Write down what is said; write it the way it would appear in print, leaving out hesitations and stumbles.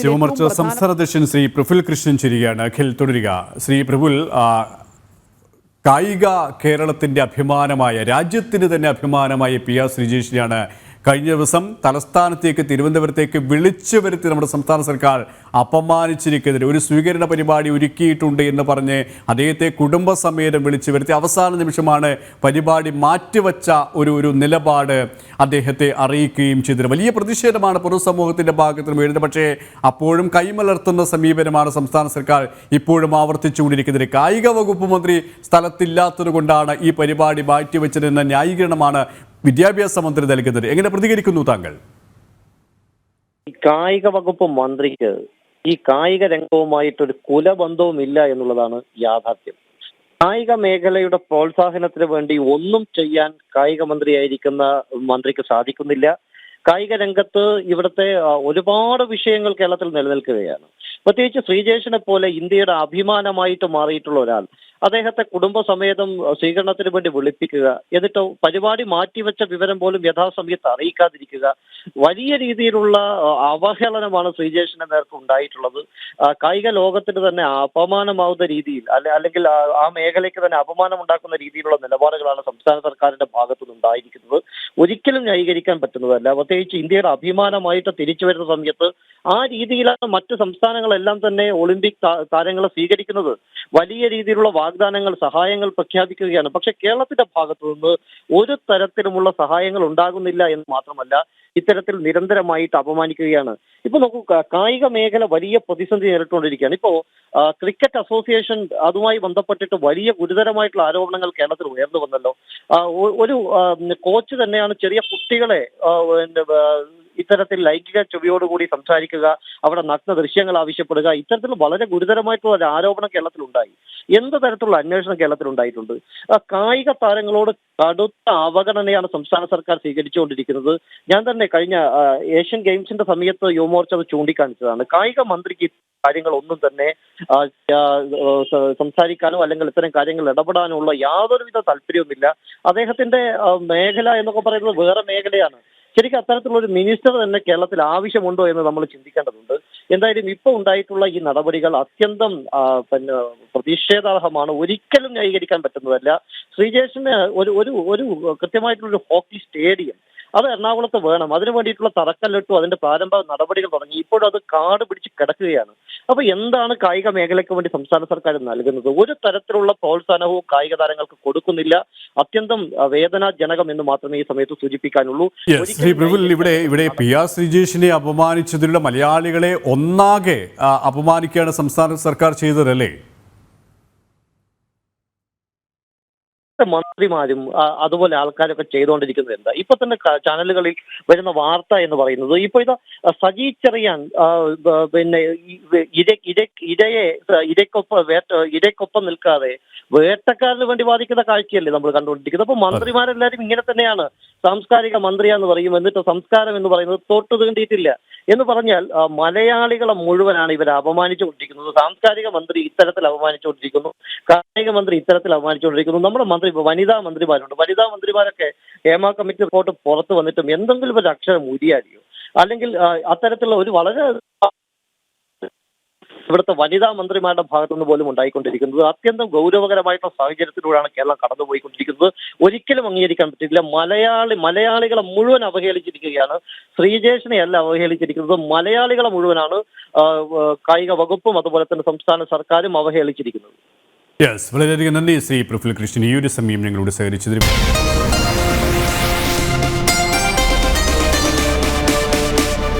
യുവമോർച്ച സംസ്ഥാന അധ്യക്ഷൻ ശ്രീ പ്രഫുൽ കൃഷ്ണൻ ചിരിയാണ്. അഖിൽ തുടരുക. ശ്രീ പ്രഫുൽ, കായിക കേരളത്തിന്റെ അഭിമാനമായ, രാജ്യത്തിന് തന്നെ അഭിമാനമായ PR ശ്രീജേഷിനെയാണ് കഴിഞ്ഞ ദിവസം തലസ്ഥാനത്തേക്ക്, തിരുവനന്തപുരത്തേക്ക് വിളിച്ചു വരുത്തി നമ്മുടെ സംസ്ഥാന സർക്കാർ അപമാനിച്ചിരിക്കുന്നതിന് ഒരു സ്വീകരണ പരിപാടി ഒരുക്കിയിട്ടുണ്ട് എന്ന് പറഞ്ഞ് അദ്ദേഹത്തെ കുടുംബസമേതം വിളിച്ചു വരുത്തി അവസാന നിമിഷമാണ് പരിപാടി മാറ്റിവെച്ച ഒരു നിലപാട് അദ്ദേഹത്തെ അറിയിക്കുകയും ചെയ്തത്. വലിയ പ്രതിഷേധമാണ് പൊതുസമൂഹത്തിന്റെ ഭാഗത്ത് നിന്ന് വരുന്നത്. പക്ഷേ അപ്പോഴും കൈമലർത്തുന്ന സമീപനമാണ് സംസ്ഥാന സർക്കാർ ഇപ്പോഴും ആവർത്തിച്ചുകൊണ്ടിരിക്കുന്നത്. കായിക വകുപ്പ് മന്ത്രി സ്ഥലത്തില്ലാത്തത് കൊണ്ടാണ് ഈ പരിപാടി മാറ്റിവെച്ചതെന്ന ന്യായീകരണമാണ് വിദ്യാഭ്യാസ മന്ത്രി നൽകുന്നത്. എങ്ങനെ പ്രതികരിക്കുന്നു താങ്കൾ? കായിക വകുപ്പ് മന്ത്രിക്ക് ഈ കായിക രംഗവുമായിട്ടൊരു കുലബന്ധവും ഇല്ല എന്നുള്ളതാണ് യാഥാർത്ഥ്യം. കായിക മേഖലയുടെ പ്രോത്സാഹനത്തിന് വേണ്ടി ഒന്നും ചെയ്യാൻ കായിക മന്ത്രിയായിരിക്കുന്ന മന്ത്രിക്ക് സാധിക്കുന്നില്ല. കായിക രംഗത്ത് ഇവിടുത്തെ ഒരുപാട് വിഷയങ്ങൾ കേരളത്തിൽ നിലനിൽക്കുകയാണ്. പ്രത്യേകിച്ച് ശ്രീജേഷിനെ പോലെ ഇന്ത്യയുടെ അഭിമാനമായിട്ട് മാറിയിട്ടുള്ള ഒരാൾ അദ്ദേഹത്തെ കുടുംബസമേതം സ്വീകരണത്തിന് വേണ്ടി വിളിപ്പിക്കുക, എന്നിട്ട് പരിപാടി മാറ്റിവെച്ച വിവരം പോലും യഥാസമയത്ത് അറിയിക്കാതിരിക്കുക, വലിയ രീതിയിലുള്ള അവഹേളനമാണ് ശ്രീജേഷിന്റെ നേർക്ക് ഉണ്ടായിട്ടുള്ളത്. കായിക ലോകത്തിന് തന്നെ അപമാനമാവുന്ന രീതിയിൽ അല്ലെങ്കിൽ ആ മേഖലയ്ക്ക് തന്നെ അപമാനം ഉണ്ടാക്കുന്ന രീതിയിലുള്ള നിലപാടുകളാണ് സംസ്ഥാന സർക്കാരിന്റെ ഭാഗത്തുനിന്ന് ഉണ്ടായിരിക്കുന്നത്. ഒരിക്കലും ന്യായീകരിക്കാൻ പറ്റുന്നതല്ല. പ്രത്യേകിച്ച് ഇന്ത്യയുടെ അഭിമാനമായിട്ട് തിരിച്ചു വരുന്ന സമയത്ത് ആ രീതിയിലാണ് മറ്റ് സംസ്ഥാനങ്ങളെല്ലാം തന്നെ ഒളിമ്പിക് താരങ്ങളെ സ്വീകരിക്കുന്നത്. വലിയ രീതിയിലുള്ള വാഗ്ദാനങ്ങൾ, സഹായങ്ങൾ പ്രഖ്യാപിക്കുകയാണ്. പക്ഷെ കേരളത്തിന്റെ ഭാഗത്തു നിന്ന് ഒരു തരത്തിലുമുള്ള സഹായങ്ങൾ ഉണ്ടാകുന്നില്ല എന്ന് മാത്രമല്ല, ഇത്തരത്തിൽ നിരന്തരമായിട്ട് അപമാനിക്കുകയാണ്. ഇപ്പൊ നോക്കൂ, കായിക മേഖല വലിയ പ്രതിസന്ധി നേരിട്ടുകൊണ്ടിരിക്കുകയാണ്. ഇപ്പോ ക്രിക്കറ്റ് അസോസിയേഷൻ അതുമായി ബന്ധപ്പെട്ടിട്ട് വലിയ ഗുരുതരമായിട്ടുള്ള ആരോപണങ്ങൾ കേരളത്തിൽ ഉയർന്നു വന്നല്ലോ. ഒരു കോച്ച് തന്നെയാണ് ചെറിയ കുട്ടികളെ ഇത്തരത്തിൽ ലൈംഗിക ചുവയോടുകൂടി സംസാരിക്കുക, അവിടെ നഗ്ന ദൃശ്യങ്ങൾ ആവശ്യപ്പെടുക, ഇത്തരത്തിൽ വളരെ ഗുരുതരമായിട്ടുള്ള ഒരു ആരോപണം കേരളത്തിലുണ്ടായി. എന്ത് തരത്തിലുള്ള അന്വേഷണം കേരളത്തിലുണ്ടായിട്ടുണ്ട്? കായിക താരങ്ങളോട് കടുത്ത അവഗണനയാണ് സംസ്ഥാന സർക്കാർ സ്വീകരിച്ചുകൊണ്ടിരിക്കുന്നത്. ഞാൻ തന്നെ കഴിഞ്ഞ ഏഷ്യൻ ഗെയിംസിന്റെ സമയത്ത് യുവമോർച്ച അത് ചൂണ്ടിക്കാണിച്ചതാണ്. കായിക മന്ത്രിക്ക് കാര്യങ്ങളൊന്നും തന്നെ സംസാരിക്കാനോ അല്ലെങ്കിൽ ഇത്തരം കാര്യങ്ങൾ ഇടപെടാനോ ഉള്ള യാതൊരുവിധ താല്പര്യവുമില്ല. അദ്ദേഹത്തിന്റെ മേഖല എന്നൊക്കെ പറയുന്നത് വേറെ മേഖലയാണ്. ശരിക്കും അത്തരത്തിലുള്ള ഒരു മിനിസ്റ്റർ തന്നെ കേരളത്തിൽ ആവശ്യമുണ്ടോ എന്ന് നമ്മൾ ചിന്തിക്കേണ്ടതുണ്ട്. എന്തായാലും ഇപ്പോൾ ഉണ്ടായിട്ടുള്ള ഈ നടപടികൾ അത്യന്തം പ്രതിഷേധാർഹമാണ്. ഒരിക്കലും ന്യായീകരിക്കാൻ പറ്റുന്നതല്ല. ശ്രീജേഷിന് ഒരു കൃത്യമായിട്ടുള്ള ഹോക്കി സ്റ്റേഡിയം അത് എറണാകുളത്ത് വേണം. അതിനു വേണ്ടിയിട്ടുള്ള തറക്കല്ലിട്ടു, അതിന്റെ പ്രാരംഭ നടപടികൾ തുടങ്ങി. ഇപ്പോഴും അത് കാട് പിടിച്ച് കിടക്കുകയാണ്. അപ്പൊ എന്താണ് കായിക മേഖലയ്ക്ക് വേണ്ടി സംസ്ഥാന സർക്കാർ നൽകുന്നത്? ഒരു തരത്തിലുള്ള പ്രോത്സാഹനവും കായിക താരങ്ങൾക്ക് കൊടുക്കുന്നില്ല. അത്യന്തം വേദനാജനകം എന്ന് മാത്രമേ ഈ സമയത്ത് സൂചിപ്പിക്കാനുള്ളൂ. ഇവിടെ PR ശ്രീജേഷിനെ അപമാനിച്ചതിലൂടെ മലയാളികളെ ഒന്നാകെ അപമാനിക്കുകയാണ് സംസ്ഥാന സർക്കാർ ചെയ്തതല്ലേ? മന്ത്രിമാരും അതുപോലെ ആൾക്കാരൊക്കെ ചെയ്തുകൊണ്ടിരിക്കുന്നത് എന്താ? ഇപ്പൊ തന്നെ ചാനലുകളിൽ വരുന്ന വാർത്ത എന്ന് പറയുന്നത്, ഇപ്പൊ ഇത് സജി ചെറിയാൻ പിന്നെ ഇരയ്ക്കൊപ്പം നിൽക്കാതെ വേട്ടക്കാരന് വേണ്ടി വാദിക്കുന്ന കാഴ്ചയല്ലേ നമ്മൾ കണ്ടുകൊണ്ടിരിക്കുന്നത്. അപ്പൊ മന്ത്രിമാരെല്ലാരും ഇങ്ങനെ തന്നെയാണ്. സാംസ്കാരിക മന്ത്രിയാന്ന് പറയും, എന്നിട്ട് സംസ്കാരം എന്ന് പറയുന്നത് തൊട്ട് തീണ്ടിയിട്ടില്ല എന്ന് പറഞ്ഞാൽ മലയാളികളെ മുഴുവനാണ് ഇവരെ അപമാനിച്ചുകൊണ്ടിരിക്കുന്നത്. സാംസ്കാരിക മന്ത്രി ഇത്തരത്തിൽ അപമാനിച്ചുകൊണ്ടിരിക്കുന്നു, കായിക മന്ത്രി ഇത്തരത്തിൽ അപമാനിച്ചുകൊണ്ടിരിക്കുന്നു. നമ്മുടെ വനിതാ മന്ത്രിമാരുണ്ട്. വനിതാ മന്ത്രിമാരൊക്കെ ഹേമ കമ്മിറ്റി റിപ്പോർട്ട് പുറത്തു വന്നിട്ടും എന്തെങ്കിലും ഒരു അക്ഷരം ഉരിയാടിയോ? അല്ലെങ്കിൽ അത്തരത്തിലുള്ള ഒരു വളരെ ഇവിടുത്തെ വനിതാ മന്ത്രിമാരുടെ ഭാഗത്തുനിന്ന് പോലും ഉണ്ടായിക്കൊണ്ടിരിക്കുന്നത് അത്യന്തം ഗൗരവകരമായിട്ടുള്ള സാഹചര്യത്തിലൂടെയാണ് കേരളം കടന്നുപോയിക്കൊണ്ടിരിക്കുന്നത്. ഒരിക്കലും അംഗീകരിക്കാൻ പറ്റില്ല. മലയാളികളെ മുഴുവൻ അവഹേളിച്ചിരിക്കുകയാണ്. ശ്രീജേഷിനെ അല്ല അവഹേളിച്ചിരിക്കുന്നത്, മലയാളികളെ മുഴുവനാണ് കായിക വകുപ്പും അതുപോലെ തന്നെ സംസ്ഥാന സർക്കാരും അവഹേളിച്ചിരിക്കുന്നത്. വളരെയധികം നന്ദി ശ്രീ പ്രഫുൽ കൃഷ്ണൻ, ഈ ഒരു സമയം ഞങ്ങളോട് സഹകരിച്ചതിന്.